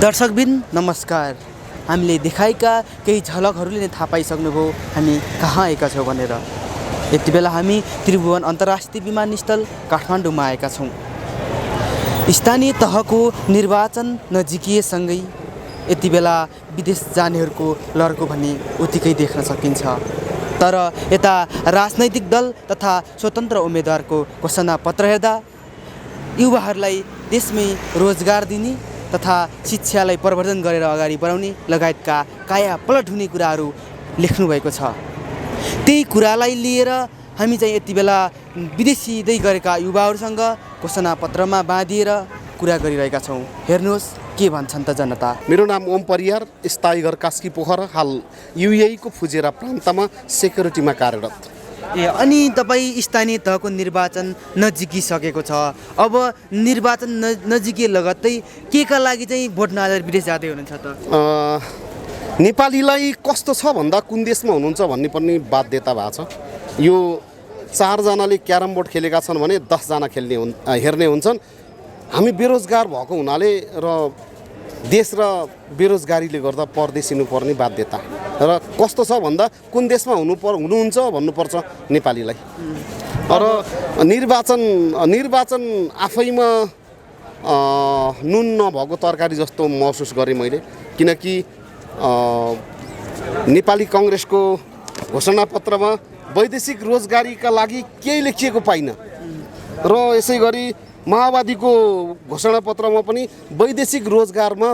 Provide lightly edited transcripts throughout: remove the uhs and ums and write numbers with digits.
दर्शकबिन नमस्कार। हामीले देखाएका केही झलकहरूले नै थाहा पाइसक्नुभयो हामी कहाँ आएका छौँ भनेर। यति बेला हामी त्रिभुवन अन्तर्राष्ट्रिय विमानस्थल काठमाडौँमा आएका छौँ। स्थानीय तहको निर्वाचन नजिकिएसँगै यति बेला विदेश जानेहरूको लड्को भने उत्तिकै देख्न सकिन्छ। तर यता राजनैतिक दल तथा स्वतन्त्र उम्मेदवारको घोषणा पत्र हेर्दा युवाहरूलाई देशमै रोजगार दिने तथा शिक्षालाई प्रवर्धन गरेर अगाडि बढाउने लगायतका काया पलट हुने कुराहरू लेख्नुभएको छ। त्यही कुरालाई लिएर हामी चाहिँ यति बेला विदेशिँदै गरेका युवाहरूसँग घोषणापत्रमा बाँधिएर कुरा गरिरहेका छौँ। हेर्नुहोस् के भन्छन् त जनता। मेरो नाम ओम परियार, स्थायी घर कास्की पोखरा, हाल युएई को फुजेरा प्रान्तमा सेक्युरिटीमा कार्यरत। अनि तपाईँ स्थानीय तहको निर्वाचन नजिकिसकेको छ। अब निर्वाचन नजिकिए लगत्तै के का लागि चाहिँ भोट नहालेर विदेश जाँदै हुनुहुन्छ त? नेपालीलाई कस्तो छ भन्दा कुन देशमा हुनुहुन्छ भन्ने पनि बाध्यता भएको छ। यो 4 जनाले क्यारम बोर्ड खेलेका छन् भने 10 जना हेर्ने हुन्छन्। हामी बेरोजगार भएको हुनाले र देश र बेरोजगारीले गर्दा परदेशिनु पर्ने बाध्यता र कस्तो छ भन्दा कुन देशमा हुनुहुन्छ भन्नुपर्छ नेपालीलाई। र निर्वाचन आफैमा नुन नभएको तरकारी जस्तो महसुस गरेँ मैले, किनकि नेपाली कांग्रेसको घोषणापत्रमा वैदेशिक रोजगारीका लागि केही लेखिएको पाइनँ र यसै गरी माओवादीको घोषणापत्रमा पनि वैदेशिक रोजगारमा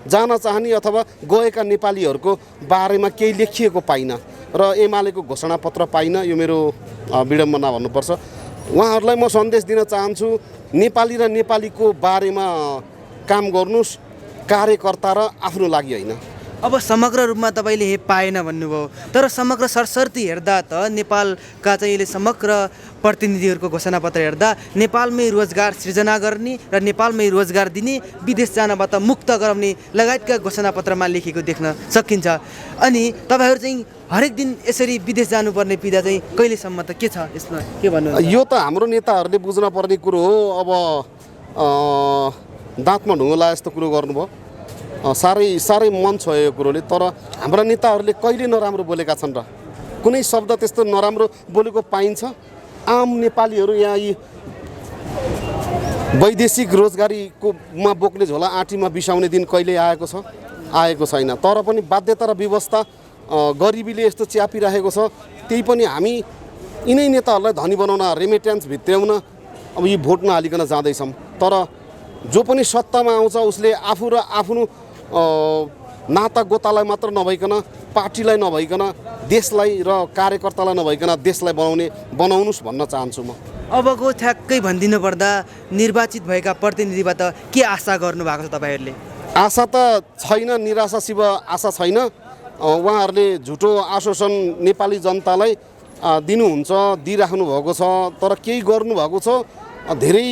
जान चाहने अथवा गएका नेपालीहरूको बारेमा केही लेखिएको पाइनँ र एमालेको घोषणापत्र पाइनँ। यो मेरो विडम्बना भन्नुपर्छ। उहाँहरूलाई म सन्देश दिन चाहन्छु, नेपाली र नेपालीको बारेमा काम गर्नुस्, कार्यकर्ता र आफ्नो लागि होइन। अब समग्र रूपमा तपाईँले पाएन भन्नुभयो, तर समग्र सरसर्ती हेर्दा त नेपालका चाहिँ अहिले समग्र प्रतिनिधिहरूको घोषणापत्र हेर्दा नेपालमै रोजगार सृजना गर्ने र नेपालमै रोजगार दिने, विदेश जानबाट मुक्त गराउने लगायतका घोषणापत्रमा लेखेको देख्न सकिन्छ। अनि तपाईँहरू चाहिँ हरेक दिन यसरी विदेश जानुपर्ने पिँदा चाहिँ कहिलेसम्म त के छ यसमा के भन्नु? यो त हाम्रो नेताहरूले बुझ्न पर्ने कुरो हो। अब दाँतमा ढुङ्गो लाए जस्तो कुरो गर्नुभयो। साह्रै मन छ यो कुरोले। तर हाम्रा नेताहरूले कहिले नराम्रो बोलेका छन् र? कुनै शब्द त्यस्तो नराम्रो बोलेको पाइन्छ? आम नेपालीहरू यहाँ यी वैदेशिक रोजगारीमा बोक्ने झोला आँटीमा बिसाउने दिन कहिले आएको छैन। तर पनि बाध्यता र व्यवस्था गरिबीले यस्तो च्यापिराखेको छ। त्यही पनि हामी यिनै नेताहरूलाई धनी बनाउन, रेमिट्यान्स भित्र्याउन अब यी भोट नहालिकन जाँदैछौँ। तर जो पनि सत्तामा आउँछ उसले आफू र आफ्नो नाता गोतालाई मात्र नभइकन, पार्टीलाई नभइकन, देशलाई र कार्यकर्तालाई नभइकन देशलाई बनाउनुस् भन्न चाहन्छु म। अबको ठ्याक्कै भनिदिनु पर्दा निर्वाचित भएका प्रतिनिधिबाट के आशा गर्नु भएको छ तपाईँहरूले? आशा त छैन, निराशा शिव आशा छैन। उहाँहरूले झुटो आश्वासन नेपाली जनतालाई दिइराख्नु भएको छ, तर केही गर्नुभएको छ धेरै।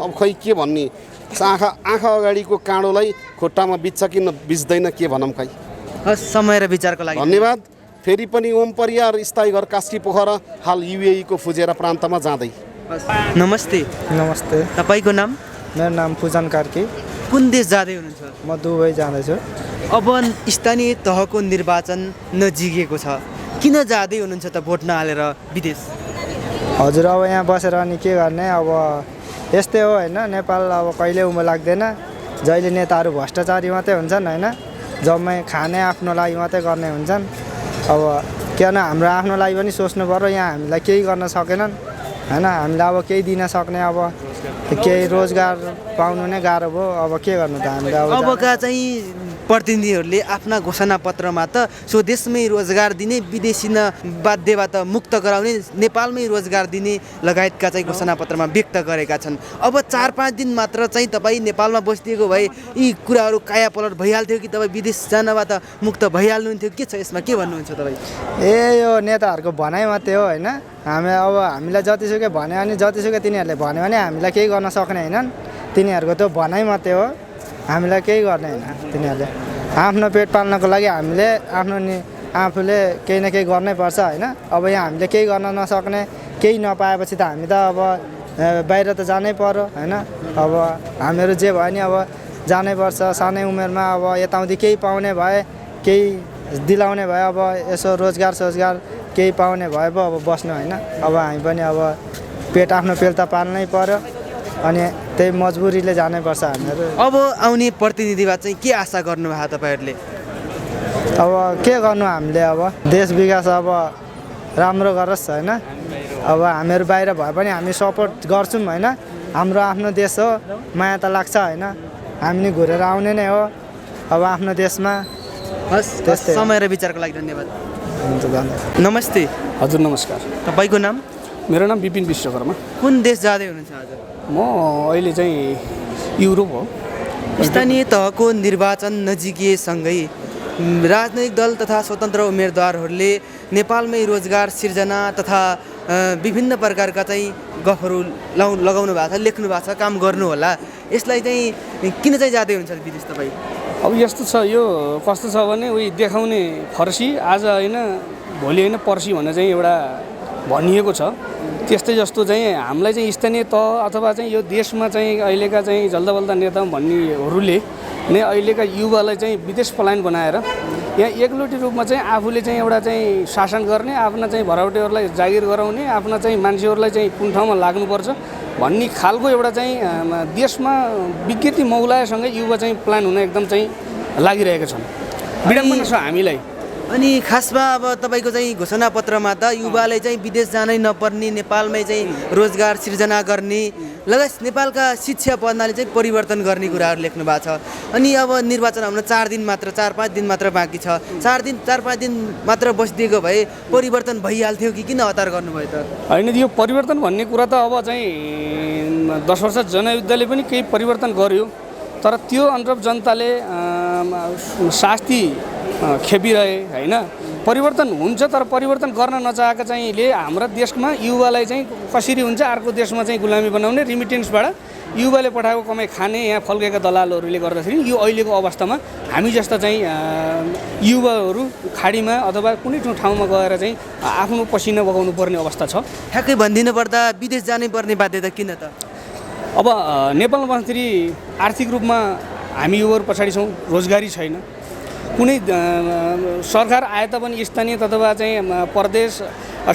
अब खै के भन्ने, आँखा अगाडिको काँडोलाई खुट्टामा बिच्छ कि बिच्दैन के भनौँ खै। समय र विचारको लागि धन्यवाद। फेरि पनि ओम परियार, स्थायी घर कास्की पोखरा, हाल युएई को फुजेरा प्रान्तमा जाँदै। नमस्ते। नमस्ते। तपाईँको नाम? मेरो नाम पूजन कार्की। कुन देश जाँदै हुनुहुन्छ? म दुबई जाँदैछु। अब स्थानीय तहको निर्वाचन नजिकिएको छ, किन जाँदै हुनुहुन्छ त भोट नहालेर विदेश? हजुर, अब यहाँ बसेर अनि के गर्ने? अब यस्तै हो होइन, नेपाल अब कहिले उँभो लाग्दैन। जहिले नेताहरू भ्रष्टाचारी मात्रै हुन्छन् होइन, जम्मै खाने आफ्नो लागि मात्रै गर्ने हुन्छन्। अब किन हाम्रो आफ्नो लागि पनि सोच्नु पर्यो। यहाँ हामीलाई केही गर्न सकेनन् होइन, हामीलाई अब केही दिन सक्ने, अब केही रोजगार पाउनु नै गाह्रो भयो। अब के गर्नु त हामीले? अबका चाहिँ प्रतिनिधिहरूले आफ्ना घोषणापत्रमा त स्वदेशमै रोजगार दिने, विदेशी बाध्यबाट मुक्त गराउने, नेपालमै रोजगार दिने लगायतका चाहिँ घोषणापत्रमा व्यक्त गरेका छन्। अब 4-5 दिन मात्र चाहिँ तपाईँ नेपालमा बसिदिएको भए यी कुराहरू कायापलट भइहाल्थ्यो कि तपाईँ विदेश जानबाट मुक्त भइहाल्नुहुन्थ्यो? के छ यसमा, के भन्नुहुन्छ तपाईँ? यो नेताहरूको भनाइ मात्रै हो होइन। हामीलाई जतिसुकै भन्यो भने, जतिसुकै तिनीहरूले भन्यो भने हामीलाई केही गर्न सक्ने होइनन्। तिनीहरूको त्यो भनाइ मात्रै हो, हामीलाई केही गर्ने होइन। तिनीहरूले आफ्नो पेट पाल्नको लागि हामीले आफूले केही न केही गर्नै पर्छ होइन। अब यहाँ हामीले केही गर्न नसक्ने, केही नपाएपछि त हामी त अब बाहिर त जानै पर्यो होइन। अब हामीहरू जे भयो नि अब जानै पर्छ सानै उमेरमा अब यताउति केही पाउने भए केही दिलाउने भए अब यसो रोजगार सोजगार केही पाउने भए पो अब बस्नु होइन अब हामी पनि अब आफ्नो पेट त पाल्नै पर्यो अनि त्यही मजबुरीले जानै पर्छ हामीहरू अब आउने प्रतिनिधिबाट चाहिँ के आशा गर्नुभयो तपाईँहरूले अब के गर्नु हामीले अब देश विकास अब राम्रो गरोस् होइन अब हामीहरू बाहिर भए पनि हामी सपोर्ट गर्छौँ होइन हाम्रो आफ्नो देश हो माया त लाग्छ होइन हामी नि घुरेर आउने नै हो अब आफ्नो देशमा हस् त्यस्तै हो। समय र विचारको लागि धन्यवाद हुन्छ धन्यवाद नमस्ते हजुर नमस्कार तपाईँको नाम मेरो नाम विपिन विश्वकर्मा कुन देश जाँदै हुनुहुन्छ आज म अहिले चाहिँ युरोप हो स्थानीय तहको निर्वाचन नजिकिएसँगै राजनैतिक दल तथा स्वतन्त्र उम्मेदवारहरूले नेपालमै रोजगार सिर्जना तथा विभिन्न प्रकारका चाहिँ गफहरू लगाउनु भएको छ लेख्नु भएको छ काम गर्नु होला यसलाई चाहिँ किन चाहिँ जाँदै हुन्छ विदेश तपाईँ अब यस्तो छ यो कस्तो छ भने उही देखाउने फर्सी आज होइन भोलि होइन पर्सि भनेर चाहिँ एउटा भनिएको छ त्यस्तै जस्तो चाहिँ हामीलाई चाहिँ स्थानीय तह अथवा चाहिँ यो देशमा चाहिँ अहिलेका चाहिँ जल्दाबल्दा नेता भन्नेहरूले नै अहिलेका युवालाई चाहिँ विदेश पलायन बनाएर यहाँ एकलौटी रूपमा चाहिँ आफूले चाहिँ एउटा चाहिँ शासन गर्ने आफ्ना चाहिँ भराउटेहरूलाई जागिर गराउने आफ्ना चाहिँ मान्छेहरूलाई चाहिँ कुन ठाउँमा लाग्नुपर्छ भन्ने खालको एउटा चाहिँ देशमा विज्ञति मौलाएसँगै युवा चाहिँ प्लान हुन एकदम चाहिँ लागिरहेका छन् विडम्बना छ हामीलाई अनि खासमा अब तपाईँको चाहिँ घोषणापत्रमा त युवाले चाहिँ विदेश जानै नपर्ने नेपालमै चाहिँ रोजगार सिर्जना गर्ने लगायत नेपालका शिक्षा प्रणाली चाहिँ परिवर्तन गर्ने कुराहरू लेख्नु भएको छ अनि अब निर्वाचन हुन 4 दिन मात्र 4-5 दिन मात्र बाँकी छ 4-5 दिन मात्र बसिदिएको भए परिवर्तन भइहाल्थ्यो कि किन हतार गर्नुभयो त होइन यो परिवर्तन भन्ने कुरा त अब चाहिँ 10 वर्ष जनयुद्धले पनि केही परिवर्तन गर्यो तर त्यो अनुरूप जनताले शास्ति खेपिरहे होइन परिवर्तन हुन्छ तर परिवर्तन गर्न नचाहेका चाहिँले हाम्रा देशमा युवालाई चाहिँ कसरी हुन्छ अर्को देशमा चाहिँ गुलामी बनाउने रिमिटेन्सबाट युवाले पठाएको कमाइ खाने यहाँ फल्केका दलालहरूले गर्दाखेरि यो अहिलेको अवस्थामा हामी जस्ता चाहिँ युवाहरू खाडीमा अथवा कुनै ठाउँमा गएर चाहिँ आफ्नो पसिना बगाउनु पर्ने अवस्था छ ठ्याक्कै भनिदिनु पर्दा विदेश जानै पर्ने बाध्यता किन त अब नेपालमा बस्दाखेरि आर्थिक रूपमा हामी युवाहरू पछाडि छौँ रोजगारी छैन कुनै सरकार आए तापनि स्थानीय अथवा चाहिँ प्रदेश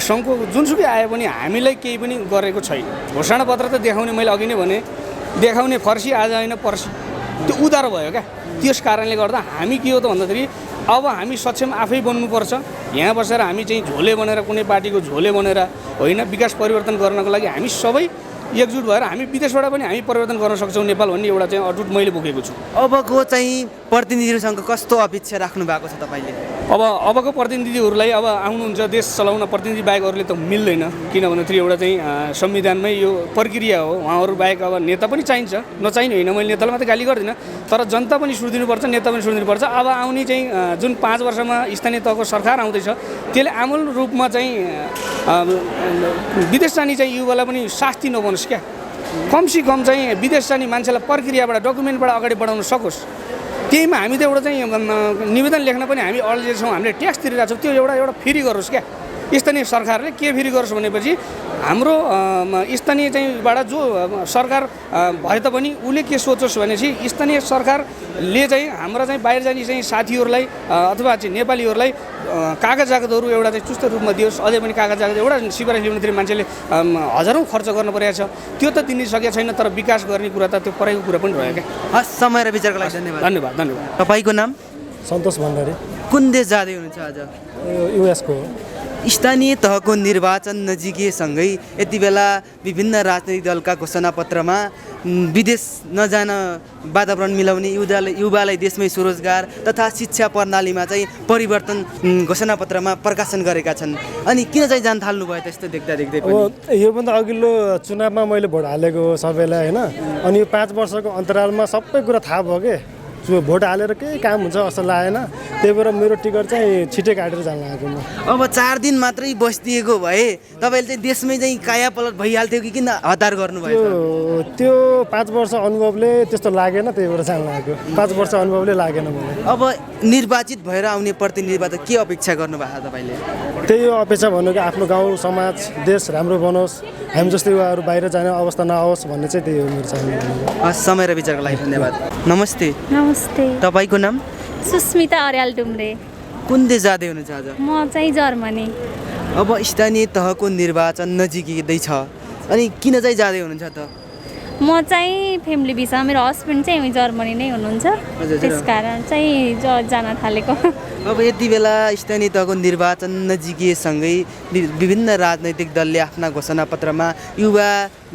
सङ्घको जुनसुकै आए पनि हामीलाई केही पनि गरेको छैन घोषणापत्र त देखाउने मैले अघि नै भने देखाउने फर्सी आज होइन पर्सि त्यो उधारो भयो क्या त्यस कारणले गर्दा हामी के हो त भन्दाखेरि अब हामी सक्षम आफै बन्नुपर्छ यहाँ बसेर हामी चाहिँ झोले बनेर कुनै पार्टीको झोले बनेर होइन विकास परिवर्तन गर्नको लागि हामी सबै एकजुट भएर हामी विदेशबाट पनि हामी परिवर्तन गर्न सक्छौँ नेपाल भन्ने एउटा चाहिँ अटुट मैले बोकेको छु अबको चाहिँ प्रतिनिधिहरूसँग कस्तो अपेक्षा राख्नु भएको छ तपाईँले अबको प्रतिनिधिहरूलाई अब आउनुहुन्छ देश चलाउन प्रतिनिधि बाहेकहरूले त मिल्दैन किनभने त्यो एउटा चाहिँ संविधानमै यो प्रक्रिया हो उहाँहरू बाहेक अब नेता पनि चाहिन्छ नचाहिने होइन मैले नेतालाई मात्रै गाली गर्दिनँ तर जनता पनि सुनिदिनुपर्छ नेता पनि सुनिदिनुपर्छ अब आउने चाहिँ जुन 5 वर्षमा स्थानीय तहको सरकार आउँदैछ त्यसले आमूल रूपमा चाहिँ विदेश जाने चाहिँ युवालाई पनि शास्ति नबनोस् क्या कमसी कम चाहिँ विदेश जाने मान्छेलाई प्रक्रियाबाट डकुमेन्टबाट अगाडि बढाउन सकोस् त्यहीमा हामी त एउटा चाहिँ निवेदन लेख्न पनि हामी अल्झेका छौँ हामीले ट्याक्स तिरिरहेको छौँ त्यो एउटा फ्री गरोस् क्या स्थानीय सरकारले के फेरि गरोस् भनेपछि हाम्रो स्थानीय चाहिँबाट जो सरकार भए तापनि उसले के सोचोस् भनेपछि स्थानीय सरकारले चाहिँ हाम्रा चाहिँ बाहिर जाने चाहिँ साथीहरूलाई अथवा चाहिँ नेपालीहरूलाई कागज कागजहरू एउटा चाहिँ चुस्त रूपमा दियोस् अझै पनि कागज कागज एउटा सिफारिस ल्याउनेतिर मान्छेले हजारौँ खर्च गर्नु परेको छ त्यो त दिनै सकेको छैन तर विकास गर्ने कुरा त त्यो परेको कुरा पनि रह्यो क्या हस् समय र विचारको लागि धन्यवाद धन्यवाद धन्यवाद तपाईँको नाम सन्तोष भण्डारी कुन देश जाँदै हुनुहुन्छ आज युएसको स्थानीय तहको निर्वाचन नजिकिएसँगै यति बेला विभिन्न राजनैतिक दलका घोषणापत्रमा विदेश नजान वातावरण मिलाउने युवालाई देशमै स्वरोजगार तथा शिक्षा प्रणालीमा चाहिँ परिवर्तन घोषणापत्रमा प्रकाशन गरेका छन् अनि किन चाहिँ जान थाल्नु भयो त्यस्तो देख्दा देख्दै पनि योभन्दा अघिल्लो चुनावमा मैले भोट हालेको सबैलाई होइन अनि यो 5 वर्षको अन्तरालमा सबै कुरा थाहा भयो कि भोट हालेर केही काम हुन्छ जस्तो लागेन त्यही भएर मेरो टिकट चाहिँ छिटै काटेर जान लागेको म अब 4 दिन मात्रै बसिदिएको भए तपाईँले चाहिँ देशमै चाहिँ कायापलट भइहाल्थ्यो कि किन हतार गर्नुभयो त्यो 5 वर्ष अनुभवले त्यस्तो लागेन त्यही भएर जान लागेको 5 वर्ष अनुभवले लागेन मलाई अब निर्वाचित भएर आउने प्रतिनिधिबाट के अपेक्षा गर्नुभएको छ तपाईँले त्यही हो अपेक्षा भनेको आफ्नो गाउँ समाज देश राम्रो बनोस् हामी जस्तै युवाहरू बाहिर जाने अवस्था नआओस् भन्ने चाहिँ त्यही हो मेरो चाहना। हस्, समय र विचारको लागि धन्यवाद। नमस्ते, नमस्ते, तपाईँको नाम? सुस्मिता अर्याल डुम्रे। कुन देश जाँदै हुनुहुन्छ आज? म चाहिँ जर्मनी। अब स्थानीय तहको निर्वाचन नजिकै छ, अनि किन चाहिँ जाँदै हुनुहुन्छ त? म चाहिँ फ्यामिली भिसा, मेरो हस्बेन्ड चाहिँ जर्मनी नै हुनुहुन्छ, हजुर। त्यस कारण चाहिँ जान थालेको। अब यति बेला स्थानीय तहको निर्वाचन नजिकिएसँगै विभिन्न राजनैतिक दलले आफ्ना घोषणापत्रमा युवा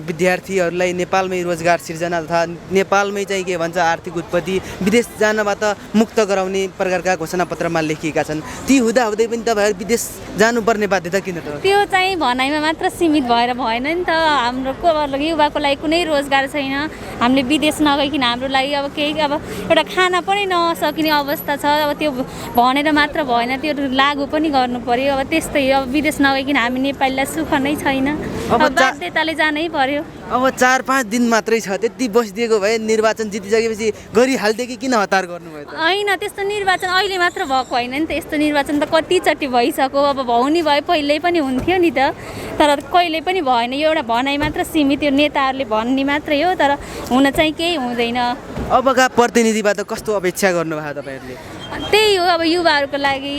विद्यार्थीहरूलाई नेपालमै रोजगार सिर्जना तथा नेपालमै चाहिँ के भन्छ आर्थिक उत्पत्ति विदेश जानबाट मुक्त गराउने प्रकारका घोषणापत्रमा लेखिएका छन्। ती हुँदाहुँदै पनि तपाईँहरू विदेश जानुपर्ने बाध्यता किन त? त्यो चाहिँ भनाइमा मात्र सीमित भएर भएन नि त। हाम्रो युवाको लागि कुनै रोजगार छैन। हामीले विदेश नगइकन हाम्रो लागि अब केही अब एउटा खाना पनि नसकिने अवस्था छ। अब त्यो भनेर मात्र भएन, त्यो लागु पनि गर्नु पर्यो। अब त्यस्तै अब विदेश नगइकन हामी नेपालीलाई सुख नै छैन, अब बाध्यताले जानै पर्यो। अब 4-5 दिन मात्रै छ, त्यति बसिदिएको भए निर्वाचन जितिसकेपछि गरिहाल्थ्यो कि किन हतार गर्नुभयो त? होइन, त्यस्तो निर्वाचन अहिले मात्र भएको होइन नि त। यस्तो निर्वाचन त कतिचोटि भइसक्यो। अब हुने भए पहिल्यै पनि हुन्थ्यो नि त, तर कहिले पनि भएन। यो एउटा भनाइ मात्र सीमित, यो नेताहरूले भन्ने मात्रै हो, तर हुन चाहिँ केही हुँदैन। अबका प्रतिनिधिबाट कस्तो अपेक्षा गर्नुभयो तपाईँहरूले? त्यही हो, अब युवाहरूको लागि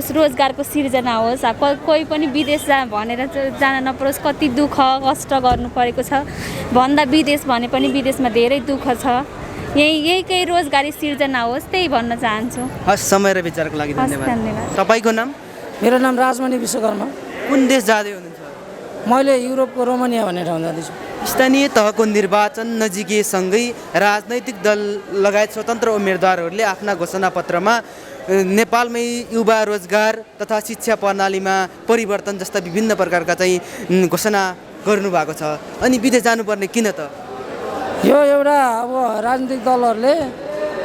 रोजगारको सिर्जना होस्। कोही पनि विदेश भनेर जान नपरोस्। कति दुःख कष्ट गर्नु परेको छ भन्दा विदेश भने पनि विदेशमा धेरै दुःख छ। यही केही रोजगारी सिर्जना होस्, त्यही भन्न चाहन्छु। हस्, समय र विचारको लागि धन्यवाद। तपाईँको नाम? मेरो नाम राजमणि विश्वकर्मा। कुन देश जाँदै हुनुहुन्छ? मैले युरोपको रोमानिया भन्ने ठाउँ जाँदैछु। स्थानीय तहको निर्वाचन नजिकिएसँगै राजनैतिक दल लगायत स्वतन्त्र उम्मेदवारहरूले आफ्ना घोषणापत्रमा नेपालमै युवा रोजगार तथा शिक्षा प्रणालीमा परिवर्तन जस्ता विभिन्न प्रकारका चाहिँ घोषणा गर्नुभएको छ। अनि विदेश जानुपर्ने किन त? यो एउटा अब राजनीतिक दलहरूले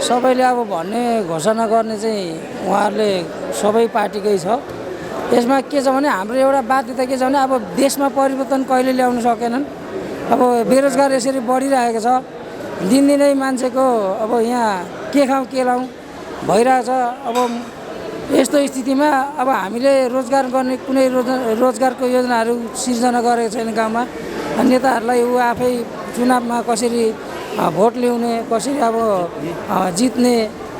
सबैले अब भन्ने घोषणा गर्ने चाहिँ उहाँहरूले सबै पार्टीकै छ। यसमा के छ भने हाम्रो एउटा बाध्यता के छ भने अब देशमा परिवर्तन कहिले ल्याउन सकेनन्। अब बेरोजगार यसरी बढिरहेको छ, दिनदिनै मान्छेको अब यहाँ के खाउँ के लाउँ भइरहेको छ। अब यस्तो स्थितिमा अब हामीले रोजगार गर्ने कुनै रोजगारको योजनाहरू सिर्जना गरेको छैन गाउँमा। नेताहरूलाई ऊ आफै चुनावमा कसरी भोट ल्याउने, कसरी अब जित्ने,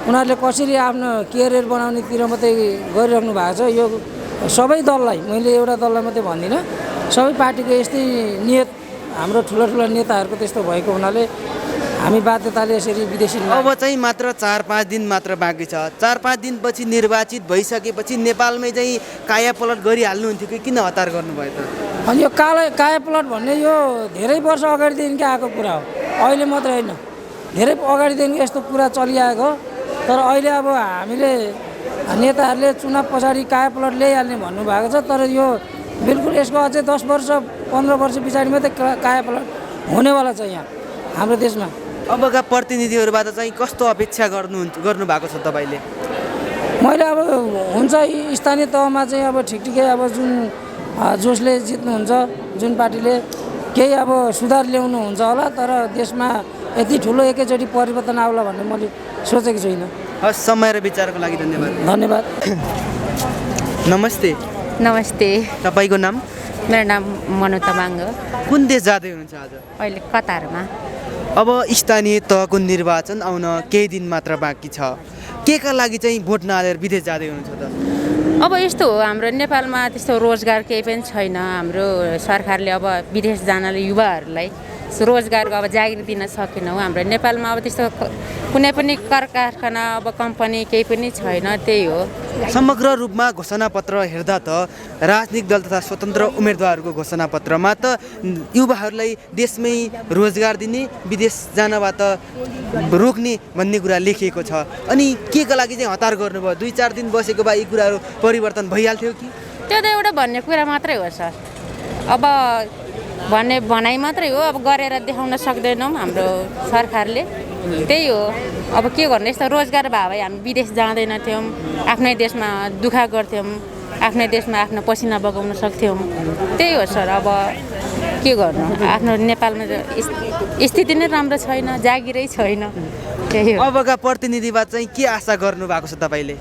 उनीहरूले कसरी आफ्नो करियर बनाउनेतिर मात्रै गरिराख्नु भएको छ। यो सबै दललाई, मैले एउटा दललाई मात्रै भन्दिनँ, सबै पार्टीको यस्तै नियत, हाम्रो ठुला नेताहरूको त्यस्तो भएको हुनाले हामी बाध्यताले यसरी विदेशी। अब चाहिँ मात्र 4-5 दिन मात्र बाँकी छ। 4-5 दिनपछि निर्वाचित भइसकेपछि नेपालमै चाहिँ कायापलट गरिहाल्नुहुन्थ्यो कि किन हतार गर्नुभयो त? अनि यो कायापलट भन्ने यो धेरै वर्ष अगाडिदेखि आएको कुरा हो, अहिले मात्रै होइन। धेरै अगाडिदेखि यस्तो कुरा चलिआएको हो, तर अहिले अब हामीले नेताहरूले चुनाव पछाडि कायापलट ल्याइहाल्ने भन्नुभएको छ। तर यो बिल्कुल यसको अझै 10 वर्ष 15 वर्ष पछाडि मात्रै कायापलट हुनेवाला छ यहाँ हाम्रो देशमा। अबका प्रतिनिधिहरूबाट चाहिँ कस्तो अपेक्षा गर्नुभएको छ तपाईँले? मैले अब हुन्छ स्थानीय तहमा चाहिँ अब ठिकै अब जसले जित्नुहुन्छ, जुन पार्टीले केही अब सुधार ल्याउनुहुन्छ होला, तर देशमा यति ठुलो एकैचोटि परिवर्तन आउला भन्ने मैले सोचेको छुइनँ। हस्, समय र विचारको लागि धन्यवाद। धन्यवाद। नमस्ते, नमस्ते, तपाईँको नाम? मेरो नाम मनु तामाङ हो। कुन देश जाँदै हुनुहुन्छ आज? अहिले कतारमा। अब स्थानीय तहको निर्वाचन आउन केही दिन मात्र बाँकी छ, के का लागि चाहिँ भोट नहालेर विदेश जाँदै हुनुहुन्छ त? अब यस्तो हो, हाम्रो नेपालमा त्यस्तो रोजगार केही पनि छैन। हाम्रो सरकारले अब विदेश जानले युवाहरूलाई रोजगारको अब जागिर दिन सकेनौँ। हाम्रो नेपालमा अब त्यस्तो कुनै पनि कारखाना अब कम्पनी केही पनि छैन, त्यही हो। समग्र रूपमा घोषणापत्र हेर्दा त राजनीतिक दल तथा स्वतन्त्र उम्मेदवारहरूको घोषणापत्रमा त युवाहरूलाई देशमै रोजगार दिने, विदेश जानबाट रोक्ने भन्ने कुरा लेखिएको छ। अनि के का लागि चाहिँ हतार गर्नुभयो? 2-4 दिन बसेको भए यी कुराहरू परिवर्तन भइहाल्थ्यो कि? त्यो त एउटा भन्ने कुरा मात्रै हो सर। अब भनाइ मात्रै हो, अब गरेर देखाउन सक्दैनौँ हाम्रो सरकारले, त्यही हो। अब के गर्नु, यस्तो रोजगार भए भए हामी विदेश जाँदैनथ्यौँ, आफ्नै देशमा दुःख गर्थ्यौँ, आफ्नै देशमा आफ्नो पसिना बगाउन सक्थ्यौँ, त्यही हो सर। अब के गर्नु, आफ्नो नेपालमा स्थिति नै राम्रो छैन, जागिरै छैन, त्यही हो। अबका प्रतिनिधिबाट चाहिँ के आशा गर्नु भएको छ तपाईँले?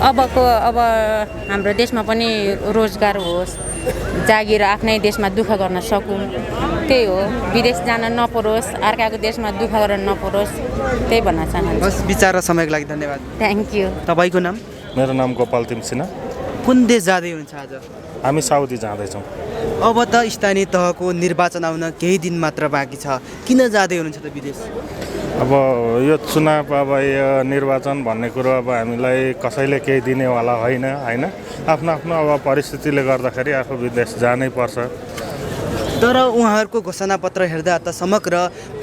अब हाम्रो देशमा पनि रोजगार होस्, जागिर आफ्नै देशमा दुःख गर्न सकौँ, त्यही हो। विदेश जान नपरोस्, अर्काको देशमा दुःख गर्न नपरोस्, त्यही भन्न चाहन्छु। बस विचार र समयको लागि धन्यवाद। Thank you. तपाईँको नाम? मेरो नाम गोपाल तिम सिन्हा। कुन देश जाँदै हुनुहुन्छ आज? हामी साउदी जाँदैछौँ। अब त स्थानीय तहको निर्वाचन आउन केही दिन मात्र बाँकी छ, किन जाँदै हुनुहुन्छ त विदेश? अब यो चुनाव, अब यो निर्वाचन भन्ने कुरो अब हामीलाई कसैले केही दिनेवाला होइन होइन। आफ्नो आफ्नो अब परिस्थितिले गर्दाखेरि आफू विदेश जानै पर्छ। तर उहाँहरूको घोषणापत्र हेर्दा त समग्र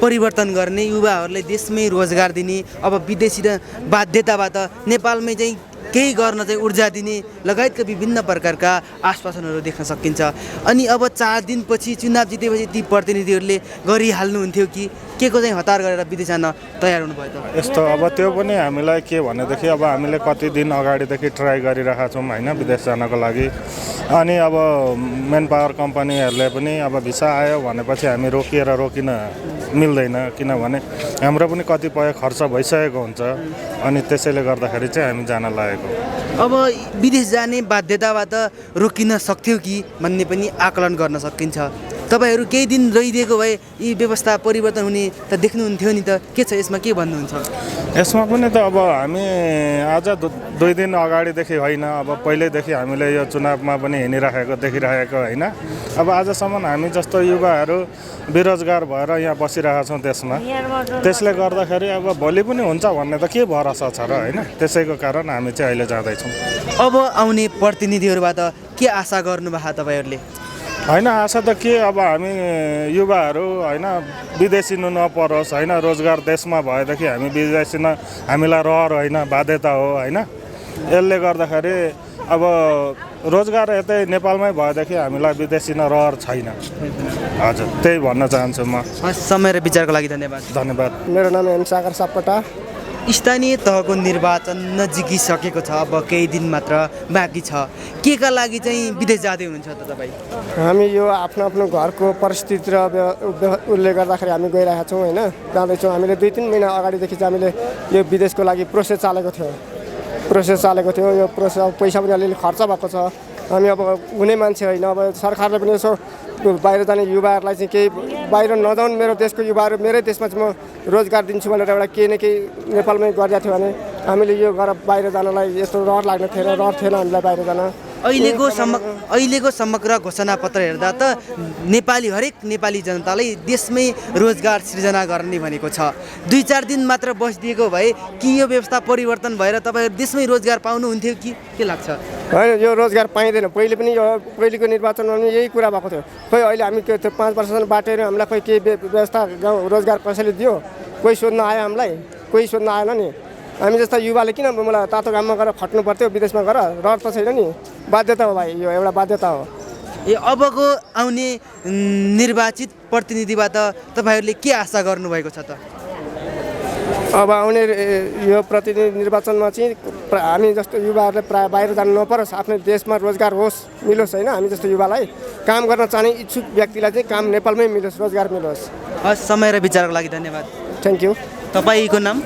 परिवर्तन गर्ने, युवाहरूलाई देशमै रोजगार दिने, अब विदेशी बाध्यताबाट नेपालमै चाहिँ केही गर्न चाहिँ ऊर्जा दिने लगायतका विभिन्न प्रकारका आश्वासनहरू देख्न सकिन्छ। अनि अब 4 दिनपछि चुनाव जितेपछि ती प्रतिनिधिहरूले गरिहाल्नुहुन्थ्यो कि के को चाहिँ हतार गरेर विदेश जान तयार हुनुभयो त? यस्तो अब त्यो पनि हामीलाई के भनेदेखि अब हामीले कति दिन अगाडिदेखि ट्राई गरिरहेका छौँ होइन विदेश जानको लागि। अनि अब मेन पावर कम्पनीहरूले पनि अब भिसा आयो भनेपछि हामी रोकिन मिल्दैन, किनभने हाम्रो पनि कतिपय खर्च भइसकेको हुन्छ। अनि त्यसैले गर्दाखेरि चाहिँ हामी जान लागेको। अब विदेश जाने बाध्यताबाट रोकिन सक्थ्यो कि भन्ने पनि आकलन गर्न सकिन्छ। तपाईँहरू केही दिन रहिदिएको भए यी व्यवस्था परिवर्तन हुने त देख्नुहुन्थ्यो नि त। के छ यसमा, के भन्नुहुन्छ? यसमा पनि त अब हामी आज 2 दिन अगाडिदेखि होइन, अब पहिल्यैदेखि हामीले यो चुनावमा पनि देखिरहेको होइन। अब आजसम्म हामी जस्तो युवाहरू बेरोजगार भएर यहाँ बसिरहेका छौँ देशमा, त्यसले गर्दाखेरि अब भोलि पनि हुन्छ भन्ने त के भरोसा छ र होइन। त्यसैको कारण हामी चाहिँ अहिले जाँदैछौँ। अब आउने प्रतिनिधिहरूबाट के आशा गर्नुभएको तपाईँहरूले? होइन, आशा त के, अब हामी युवाहरू होइन विदेशिनु नपरोस् होइन। रोजगार देशमा भएदेखि हामी विदेशिन हामीलाई रहर होइन, बाध्यता हो होइन। यसले गर्दाखेरि अब रोजगार यतै नेपालमै भएदेखि हामीलाई विदेशिन रहर छैन। हजुर, त्यही भन्न चाहन्छु म। समय र विचारको लागि धन्यवाद। धन्यवाद। मेरो नाम हेमसागर सापकोटा। स्थानीय तहको निर्वाचन नजिकिसकेको छ, अब केही दिन मात्र बाँकी छ। के का लागि चाहिँ विदेश जाँदै हुनुहुन्छ त तपाईँ? हामी यो आफ्नो आफ्नो घरको परिस्थिति र उसले गर्दाखेरि हामी गइरहेका छौँ होइन, जाँदैछौँ। हामीले 2-3 महिना अगाडिदेखि चाहिँ हामीले यो विदेशको लागि प्रोसेस चालेको थियो। यो प्रोसेस पैसा पनि अलिअलि खर्च भएको छ। हामी अब हुने मान्छे होइन, अब सरकारले पनि यसो बाहिर जाने युवाहरूलाई चाहिँ केही बाहिर नजाउन्, मेरो देशको युवाहरू मेरै देशमा चाहिँ म रोजगार दिन्छु भनेर एउटा केही न केही नेपालमै गरिदिएको थियो भने हामीले यो गरेर बाहिर जानलाई यस्तो रहर लाग्ने थिएन, रहर थिएन हामीलाई बाहिर जान। अहिलेको समग्र घोषणापत्र हेर्दा त हरेक नेपाली जनतालाई देशमै रोजगार सृजना गर्ने भनेको छ। 2-4 दिन मात्र बसिदिएको भए कि यो व्यवस्था परिवर्तन भएर तपाईँहरू देशमै रोजगार पाउनुहुन्थ्यो कि के लाग्छ? होइन, यो रोजगार पाइँदैन। पहिलेको निर्वाचनमा पनि यही कुरा भएको थियो। खोइ अहिले हामी त्यो 5 वर्षसम्म बाटेर हामीलाई खोइ केही व्यवस्था रोजगार कसैले दियो? कोही सोध्न आयो हामीलाई? कोही सोध्न आएन नि। हामी जस्ता युवाले किन मलाई तातो काममा गएर खट्नु पर्थ्यो, विदेशमा गएर? रहर त छैन नि। बाध्यता हो भाइ, यो एउटा बाध्यता हो। अबको आउने निर्वाचित प्रतिनिधिबाट तपाईँहरूले के आशा गर्नुभएको छ त? अब आउने यो प्रतिनिधि निर्वाचनमा चाहिँ हामी जस्तो युवाहरूले प्रायः बाहिर जानु नपरोस्, आफ्नो देशमा रोजगार होस्, मिलोस् होइन। हामी जस्तो युवालाई काम गर्न चाहने इच्छुक व्यक्तिलाई चाहिँ काम नेपालमै मिलोस्, रोजगार मिलोस्। समय र विचारको लागि धन्यवाद। Thank you. तपाईँको नाम?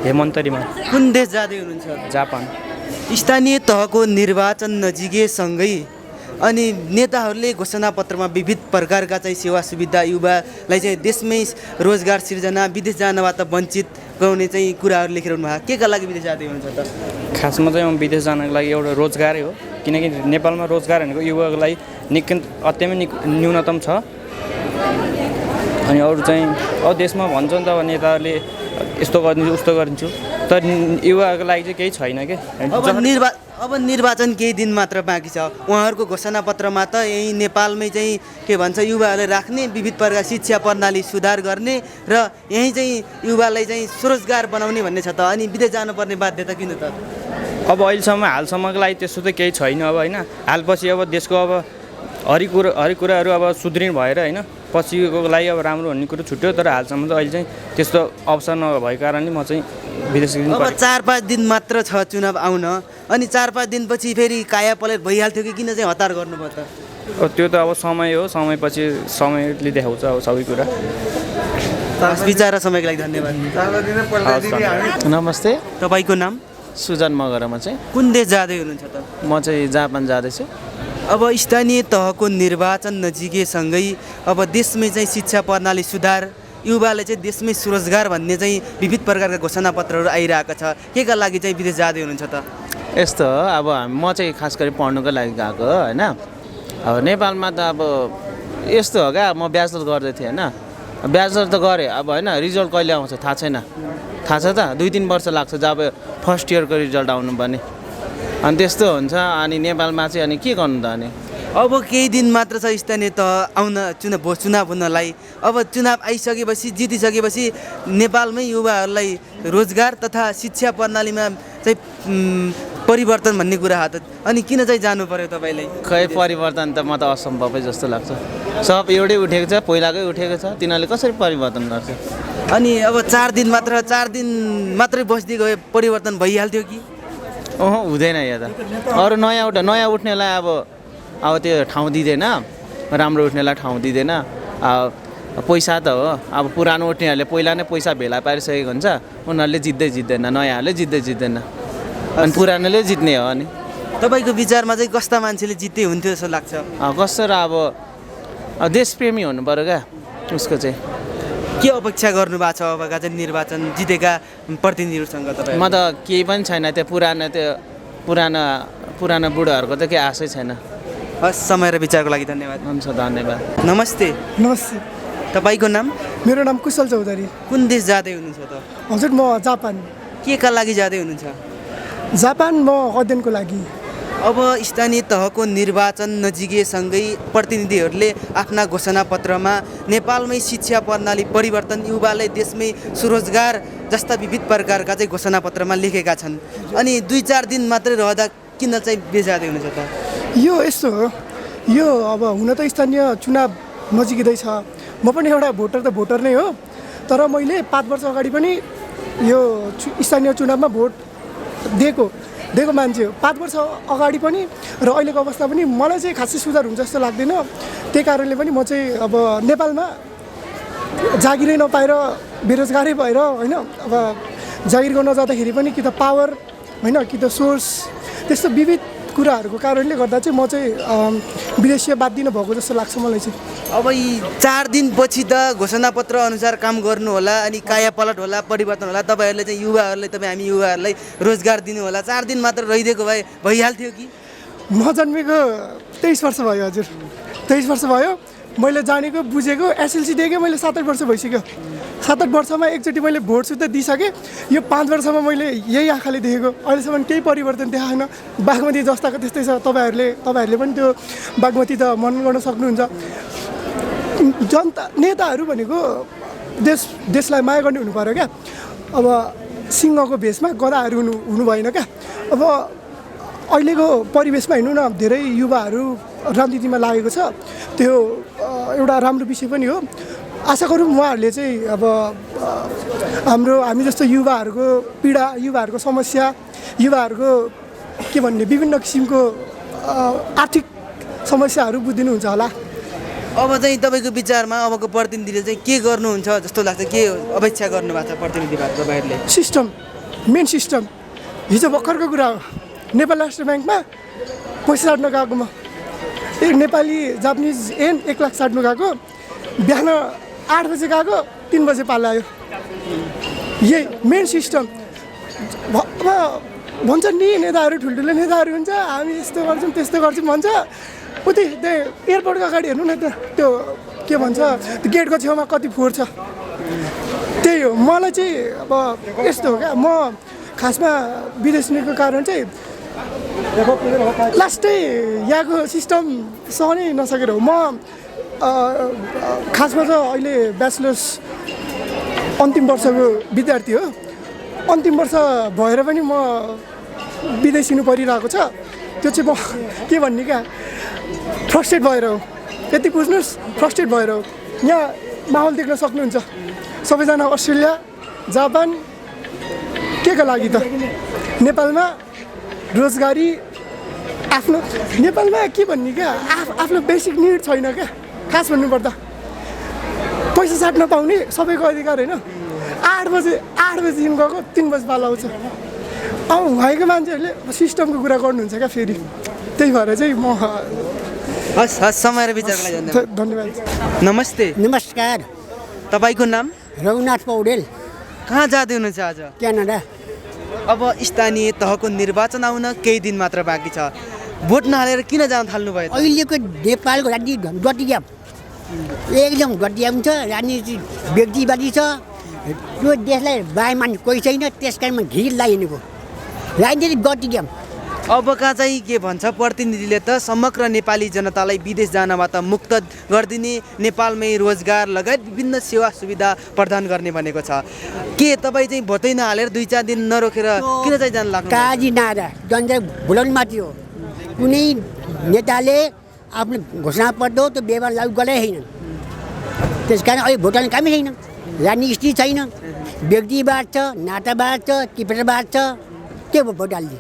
हेमन्त रिमाल। कुन देश जाँदै हुनुहुन्छ? जापान। स्थानीय तहको निर्वाचन नजिकैसँगै अनि नेताहरूले घोषणापत्रमा विविध प्रकारका चाहिँ सेवा सुविधा युवालाई चाहिँ देशमै रोजगार सिर्जना, विदेश जानबाट वञ्चित गराउने चाहिँ कुराहरू लेखेर हुनुभएको। के का लागि विदेश जाँदै हुनुहुन्छ त? खासमा चाहिँ म विदेश जानको लागि एउटा रोजगारै हो, किनकि नेपालमा रोजगार भनेको युवाको लागि अत्यन्तै न्यूनतम छ। अनि अरू चाहिँ देशमा भन्छ नि त अब नेताहरूले यस्तो गरिदिन्छु उस्तो गरिदिन्छु, तर युवाको लागि चाहिँ केही छैन कि। अब निर्वाचन केही दिन मात्र बाँकी छ। उहाँहरूको घोषणापत्रमा त यही नेपालमै चाहिँ के भन्छ युवाहरूलाई राख्ने, विविध प्रकार शिक्षा प्रणाली सुधार गर्ने र यहीँ चाहिँ युवालाई चाहिँ स्वरोजगार बनाउने भन्ने छ त। अनि विदेश जानुपर्ने बाध्यता किन त? अब हालसम्मको लागि त्यस्तो त केही छैन। अब होइन, हालपछि अब देशको अब हरेक कुराहरू अब सुदृढ भएर होइन पछिको लागि अब राम्रो भन्ने कुरो छुट्यो। तर हालसम्म त अहिले चाहिँ त्यस्तो अवसर नभएको कारणले म चाहिँ विदेश। अब 4-5 दिन मात्र छ चुनाव आउन, अनि 4-5 दिनपछि फेरि काया पलट भइहाल्थ्यो कि किन चाहिँ हतार गर्नुभयो त? त्यो त अब समय हो, समयपछि समयले देखाउँछ अब सबै कुरा। विचार र समयको लागि धन्यवाद। नमस्ते। तपाईँको नाम? सुजन मगरमा चाहिँ। कुन देश जाँदै हुनुहुन्छ त? म चाहिँ जापान जाँदैछु। अब स्थानीय तहको निर्वाचन नजिकैसँगै अब देशमै चाहिँ शिक्षा प्रणाली सुधार, युवाले चाहिँ देशमै स्वरोजगार भन्ने चाहिँ विविध प्रकारका घोषणापत्रहरू आइरहेको छ। के का लागि चाहिँ विदेश जाँदै हुनुहुन्छ त? यस्तो हो, अब म चाहिँ खास गरी पढ्नुको लागि गएको हो होइन। अब नेपालमा त अब यस्तो हो क्या, म ब्याचलर गर्दै थिएँ होइन। ब्याचलर त गरेँ, अब होइन रिजल्ट कहिले आउँछ थाहा छैन। थाहा छ त 2-3 वर्ष लाग्छ जब फर्स्ट इयरको रिजल्ट आउनु पर्ने। अनि त्यस्तो हुन्छ। अनि नेपालमा चाहिँ अनि के गर्नु त अनि? अब केही दिन मात्र छ स्थानीय तह आउन, चुनाव हुनलाई। अब चुनाव आइसकेपछि, जितिसकेपछि नेपालमै युवाहरूलाई रोजगार तथा शिक्षा प्रणालीमा चाहिँ परिवर्तन भन्ने कुरा हात। अनि किन चाहिँ जानु पर्यो तपाईँले? खै परिवर्तन त म त असम्भवै जस्तो लाग्छ। सब एउटै उठेको छ, पहिलाकै उठेको छ, तिनीहरूले कसरी परिवर्तन गर्छ? अनि अब 4 दिन मात्रै बस्दै गए परिवर्तन भइहाल्थ्यो कि? हुँदैन यो त। अरू नयाँ उठ्नेलाई अब त्यो ठाउँ दिँदैन, राम्रो उठ्नेलाई ठाउँ दिँदैन। पैसा त हो, अब पुरानो उठ्नेहरूले पहिला नै पैसा भेला पारिसकेको हुन्छ, उनीहरूले जित्दैन, नयाँहरूले जित्दैन, अनि पुरानोले जित्ने हो। अनि तपाईँको विचारमा चाहिँ कस्ता मान्छेले जित्दै हुन्थ्यो जस्तो लाग्छ? कस्तो र अब देशप्रेमी हुनु पऱ्यो क्या उसको चाहिँ। के अपेक्षा गर्नु भएको छ अबका चाहिँ निर्वाचन जितेका प्रतिनिधिहरूसँग तपाईँ? म त केही पनि छैन, त्यो पुरानो बुढाहरूको त केही आशै छैन। हस्, समय र विचारको लागि धन्यवाद। हुन्छ, धन्यवाद। नमस्ते। नमस्ते। तपाईँको नाम? मेरो नाम कुशल चौधरी। कुन देश जाँदै हुनुहुन्छ त? हजुर, म जापान। के का लागि जाँदै हुनुहुन्छ? जापान म अध्ययनको लागि। अब स्थानीय तहको निर्वाचन नजिकैसँगै प्रतिनिधिहरूले आफ्ना घोषणापत्रमा नेपालमै शिक्षा प्रणाली परिवर्तन, युवालाई देशमै स्वरोजगार जस्ता विविध प्रकारका चाहिँ घोषणापत्रमा लेखेका छन्। अनि 2-4 दिन मात्रै रहँदा किन चाहिँ बेजाँदै हुनुहुन्छ त? यो यस्तो हो, यो अब हुन त स्थानीय चुनाव नजिकै छ। म पनि एउटा भोटर नै हो, तर मैले 5 वर्ष अगाडि पनि यो स्थानीय चुनावमा भोट दिएको मान्छे हो। 5 वर्ष अगाडि पनि र अहिलेको अवस्था पनि मलाई चाहिँ खासै सुधार हुन्छ जस्तो लाग्दैन। त्यही कारणले पनि म चाहिँ अब नेपालमा जागिरै नपाएर बेरोजगारै भएर होइन, अब जागिर गर्न जाँदाखेरि पनि कि त पावर होइन, कि त सोर्स, त्यस्तो विविध कुराहरूको कारणले गर्दा चाहिँ म चाहिँ विदेशीय बाँधिनु भएको जस्तो लाग्छ मलाई चाहिँ। अब यी 4 दिनपछि त घोषणापत्र अनुसार काम गर्नु होला, अनि कायापलट होला, परिवर्तन होला। हामी युवाहरूलाई रोजगार दिनु होला। 4 दिन मात्र रहिदिएको भए भइहाल्थ्यो कि? म जन्मेको 23 वर्ष भयो हजुर, 23 वर्ष भयो। मैले जानेको बुझेको एसएलसी दिएकै मैले 7-8 वर्ष भइसक्यो। 7-8 वर्षमा एकचोटि मैले भोट सुत्दा दिइसकेँ। यो 5 वर्षमा मैले यही आँखाले देखेको, अहिलेसम्म केही परिवर्तन देखाएन। बागमती जस्ताको त्यस्तै छ। तपाईँहरूले पनि त्यो बागमती त मनन गर्न सक्नुहुन्छ। जनता नेताहरू भनेको देशलाई माया गर्ने हुनु पऱ्यो क्या। अब सिंहको भेषमा गधाहरू हुनु भएन क्या। अब अहिलेको परिवेशमा हेर्नु न, धेरै युवाहरू राजनीतिमा लागेको छ। त्यो एउटा राम्रो विषय पनि हो। आशा गरौँ उहाँहरूले चाहिँ अब हामी जस्तो युवाहरूको पीडा, युवाहरूको समस्या, युवाहरूको के भन्ने विभिन्न किसिमको आर्थिक समस्याहरू बुझिदिनुहुन्छ होला। अब चाहिँ तपाईँको विचारमा अबको प्रतिनिधिले चाहिँ के गर्नुहुन्छ जस्तो लाग्छ? के अपेक्षा गर्नुभएको छ प्रतिनिधिबाट तपाईँहरूले? Main system. हिजो भर्खरको कुरा हो, नेपाल राष्ट्र ब्याङ्कमा पैसा साट्न गएको म, एक नेपाली जापानिज एन 1 लाख साट्नु गएको। बिहान 8 बजे गएको, 3 बजे पाला आयो। यही मेन सिस्टम। भन्छन् नि नेताहरू, ठुल्ठुलो नेताहरू हुन्छ, हामी यस्तो गर्छौँ त्यस्तो गर्छौँ भन्छ। उति त्यो एयरपोर्टको अगाडि हेर्नु न त, त्यो के भन्छ, त्यो गेटको छेउमा कति फोहोर छ। त्यही हो। मलाई चाहिँ अब यस्तो हो क्या, म खासमा विदेश निको कारण चाहिँ लास्टै यहाँको सिस्टम सहनै नसकेर हो। म खासमा त अहिले ब्याचलर्स अन्तिम वर्षको विद्यार्थी हो। अन्तिम वर्ष भएर पनि म विदेश हिँड्नु परिरहेको छ। त्यो चाहिँ म के भन्ने क्या, फ्रस्ट्रेट भएर हो। यति बुझ्नुहोस्, फ्रस्ट्रेट भएर हो। यहाँ माहौल देख्न सक्नुहुन्छ, सबैजना अस्ट्रेलिया, जापान, के का लागि त? नेपालमा रोजगारी आफ्नो, नेपालमा के भन्ने क्या, आफ्नो बेसिक निड छैन क्या। खास भन्नुपर्दा पैसा साट्न पाउने सबैको अधिकार होइन। 8 बजेदेखि गएको 3 बजे पाला आउँछ। अब भएको मान्छेहरूले सिस्टमको कुरा गर्नुहुन्छ क्या फेरि त्यही भएर चाहिँ म हस् हस् समय र विचारको लागि धन्यवाद। धन्यवाद। नमस्ते। नमस्कार। तपाईँको नाम? रघुनाथ पौडेल। कहाँ जाँदै हुनुहुन्छ आज? क्यानाडा। अब स्थानीय तहको निर्वाचन आउन केही दिन मात्र बाँकी छ, भोट नहालेर किन जान थाल्नु भयो? अहिलेको नेपालको राजनीति घटिया, एकदम घटिया हुन्छ। राजनीति व्यक्तिवादी छ, त्यो देशलाई बाहे मान्ने कोही छैन, त्यस कारणमा घिर लागिनेको राजनीति घटिया। अबका चाहिँ के भन्छ प्रतिनिधिले त समग्र नेपाली जनतालाई विदेश जानबाट मुक्त गरिदिने, नेपालमै रोजगार लगायत विभिन्न सेवा सुविधा प्रदान गर्ने भनेको छ। के तपाईँ चाहिँ भोटै नहालेर 2-4 दिन नरोकेर किन चाहिँ जान लाग्नु? काजी नारा जनता भुलाउनु मात्रै हो। कुनै नेताले आफ्नो घोषणा पत्र त्यो व्यवहार लागू गरेकै छैन, त्यस कारण अहिले भोट हाल्ने कामै छैन। राजनीति स्थिति छैन, व्यक्तिवाद छ, नातावाद छ, टिपेरवाद छ, के भयो भोट हाल्ने?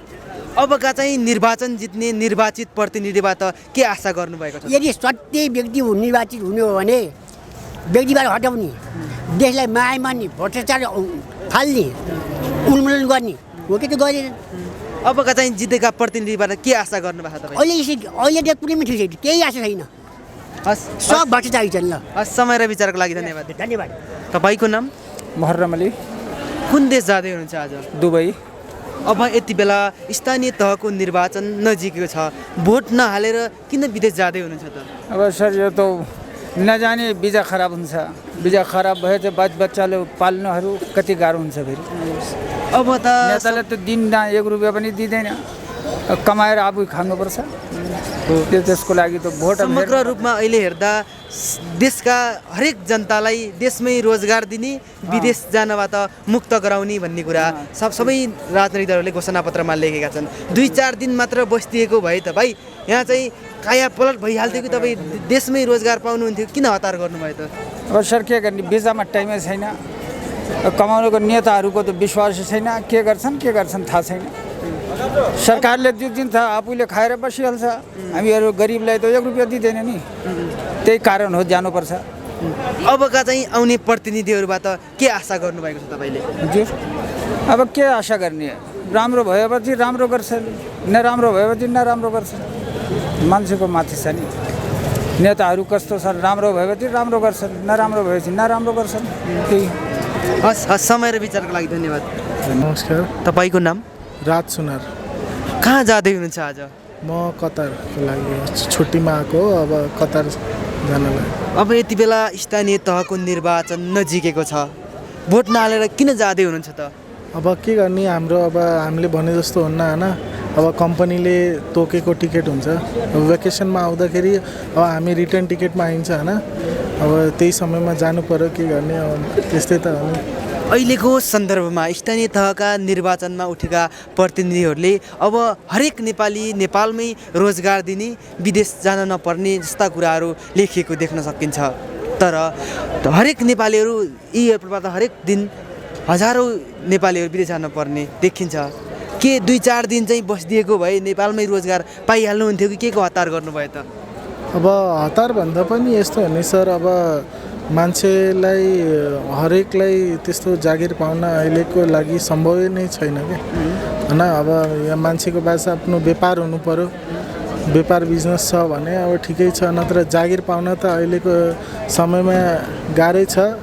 अबका चाहिँ निर्वाचन जित्ने निर्वाचित प्रतिनिधिबाट के आशा गर्नुभएको छ? यदि सत्य व्यक्ति निर्वाचित हुने हो भने व्यक्तिबाट हटाउने, देशलाई माया मान्ने, भ्रष्टाचार फाल्ने, उन्मूलन गर्ने हो कि त्यो गरेन। अबका चाहिँ जितेका प्रतिनिधिबाट के आशा गर्नुभएको छ तपाईँ? अहिले त कुनै पनि ठिक छैन, केही आशा छैन, सब भ्रष्टाचारी छन्। ल हस्, समय र विचारको लागि धन्यवाद। धन्यवाद। तपाईँको नाम? मोहर्रम अली। कुन देश जाँदै हुनुहुन्छ आज? दुबई। अब यति बेला स्थानीय तहको निर्वाचन नजिकेको छ, भोट नहालेर किन विदेश जाँदै हुनुहुन्छ त? अब सर यो त नजाने भिजा खराब हुन्छ, भिजा खराब भए चाहिँ बच्चाले पाल्नुहरू कति गाह्रो हुन्छ फेरि। अब त नेताले त दिन 1 रुपियाँ पनि दिँदैन, कमाएर आफै खानुपर्छ। त्यसको लागि त भोट समग्र रूपमा अहिले हेर्दा देशका हरेक जनतालाई देशमै रोजगार दिने, विदेश जानबाट मुक्त गराउने भन्ने कुरा सबै राजनैतिक दलहरूले घोषणापत्रमा लेखेका छन्। 2-4 दिन मात्र बसिदिएको भए त भाइ यहाँ चाहिँ काया पलट भइहाल्थ्यो कि तपाईँ देशमै रोजगार पाउनुहुन्थ्यो, किन हतार गर्नुभयो त? अब सर के गर्ने, भिजामा टाइमै छैन, कमाउनुको नेताहरूको त विश्वास छैन, के गर्छन् थाहा छैन। सरकारले दिन्छ आफूले खाएर बसिहाल्छ, हामीहरू गरिबलाई त 1 रुपियाँ दिँदैन नि, त्यही कारण हो जानुपर्छ। अबका चाहिँ आउने प्रतिनिधिहरूबाट के आशा गर्नुभएको छ तपाईँले? अब के आशा गर्ने, राम्रो भएपछि राम्रो गर्छन्, नराम्रो भएपछि नराम्रो गर्छन्। मान्छेको माथि छ नि, नेताहरू कस्तो छन्, राम्रो भएपछि राम्रो गर्छन्, नराम्रो भएपछि नराम्रो गर्छन्। त्यही। हस् हस्, समय र विचारको लागि धन्यवाद। नमस्कार। तपाईँको नाम? राज सुनार। कहाँ जाँदै हुनुहुन्छ आज? म कतारको लागि छुट्टीमा आएको, अब कतार जानलाई। अब यति बेला स्थानीय तहको निर्वाचन नजिकेको छ, भोट नहालेर किन जाँदै हुनुहुन्छ त? अब के गर्ने, हाम्रो अब हामीले भने जस्तो हुन्न होइन। अब कम्पनीले तोकेको टिकट हुन्छ, अब भ्याकेसनमा आउँदाखेरि अब हामी रिटर्न टिकटमा आइन्छ होइन। अब त्यही समयमा जानु पर्यो, के गर्ने, अब त्यस्तै त हो। अहिलेको सन्दर्भमा स्थानीय तहका निर्वाचनमा उठेका प्रतिनिधिहरूले अब हरेक नेपाली नेपालमै रोजगार दिने, विदेश जान नपर्ने जस्ता कुराहरू लेखिएको देख्न सकिन्छ। तर हरेक नेपालीहरू यी एयरपोर्टबाट हरेक दिन हजारौँ नेपालीहरू विदेश जान पर्ने देखिन्छ। के 2-4 दिन चाहिँ बसिदिएको भए नेपालमै रोजगार पाइहाल्नुहुन्थ्यो कि के को हतार गर्नुभयो त? अब हतार भन्दा पनि यस्तो हो नि सर, अब मान्छेलाई हरेकलाई त्यस्तो जागिर पाउन अहिलेको लागि सम्भव नै छैन क्या होइन। अब यहाँ मान्छेको पास आफ्नो व्यापार हुनु पर्यो, व्यापार बिजनेस छ भने अब ठिकै छ, नत्र जागिर पाउन त अहिलेको समयमा गाह्रै छ।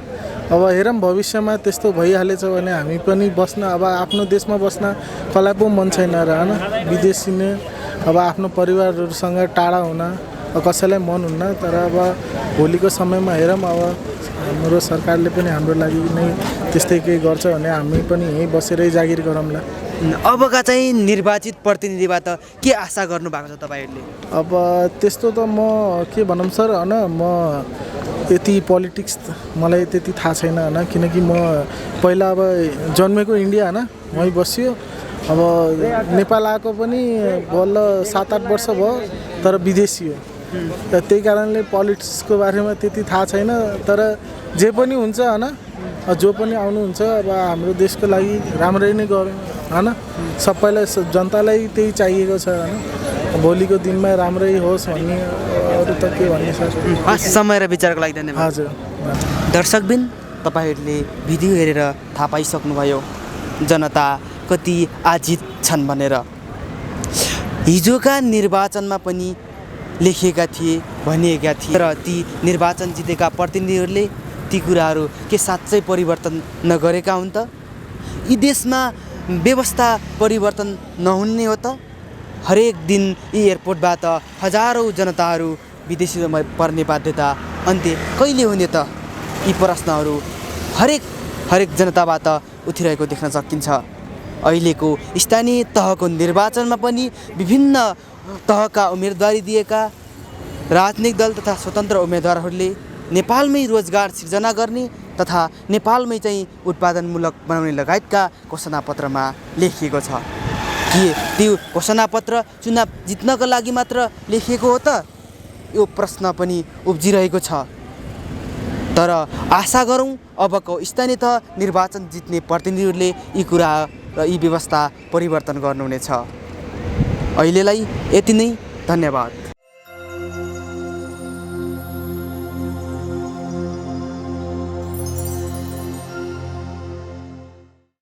अब हेरौँ भविष्यमा त्यस्तो भइहालेछ भने हामी पनि बस्न, अब आफ्नो देशमा बस्न कसलाई पो मन छैन र होइन, विदेशी अब आफ्नो परिवारहरूसँग टाढा हुन कसैलाई मन हुन्न। तर अब भोलिको समयमा हेरौँ, अब हाम्रो सरकारले पनि हाम्रो लागि नै त्यस्तै केही गर्छ भने हामी पनि यहीँ बसेरै जागिर गरौँला। अबका चाहिँ निर्वाचित प्रतिनिधिबाट के आशा गर्नु भएको छ तपाईँहरूले? अब त्यस्तो त म के भनौँ सर होइन, म यति पोलिटिक्स मलाई त्यति थाहा छैन होइन, किनकि म पहिला अब जन्मेको इन्डिया होइन, वहीँ बस्यो। अब नेपाल आएको पनि बल्ल 7-8 वर्ष भयो, तर विदेशी हो। त्यही कारणले पोलिटिक्सको बारेमा त्यति थाहा छैन। तर जे पनि हुन्छ होइन, जो पनि आउनुहुन्छ अब हाम्रो देशको लागि राम्रै नै गरौँ होइन, सबैलाई जनतालाई त्यही चाहिएको छ होइन, भोलिको दिनमा राम्रै होस् भन्ने, अरू त के भन्ने सर। समय र विचारको लागि धन्यवाद। हजुर। दर्शकबिन, तपाईँहरूले भिडियो हेरेर थाहा पाइसक्नुभयो, जनता कति आजित छन् भनेर। हिजोका निर्वाचनमा पनि लेखिएका थिए, भनिएका थिए, र ती निर्वाचन जितेका प्रतिनिधिहरूले ती कुराहरू के साँच्चै परिवर्तन नगरेका हुन् त? यी देशमा व्यवस्था परिवर्तन नहुने हो त? हरेक दिन यी एयरपोर्टबाट हजारौँ जनताहरू विदेशीमा पर्ने बाध्यता अन्त्य कहिले हुने त? यी प्रश्नहरू हरेक जनताबाट उठिरहेको देख्न सकिन्छ। अहिलेको स्थानीय तहको निर्वाचनमा पनि विभिन्न तहका उम्मेदवारी दिएका राजनीतिक दल तथा स्वतन्त्र उम्मेदवारहरूले नेपालमै रोजगार सिर्जना गर्ने तथा नेपालमै चाहिँ उत्पादनमूलक बनाउने लगायतका घोषणापत्रमा लेखिएको छ। के त्यो घोषणापत्र चुनाव जित्नको लागि मात्र लेखिएको हो त? यो प्रश्न पनि उब्जिरहेको छ। तर आशा गरौँ अबको स्थानीय तह निर्वाचन जित्ने प्रतिनिधिहरूले यी कुरा र यी व्यवस्था परिवर्तन गर्नुहुनेछ। अहिलेलाई यति नै, धन्यवाद।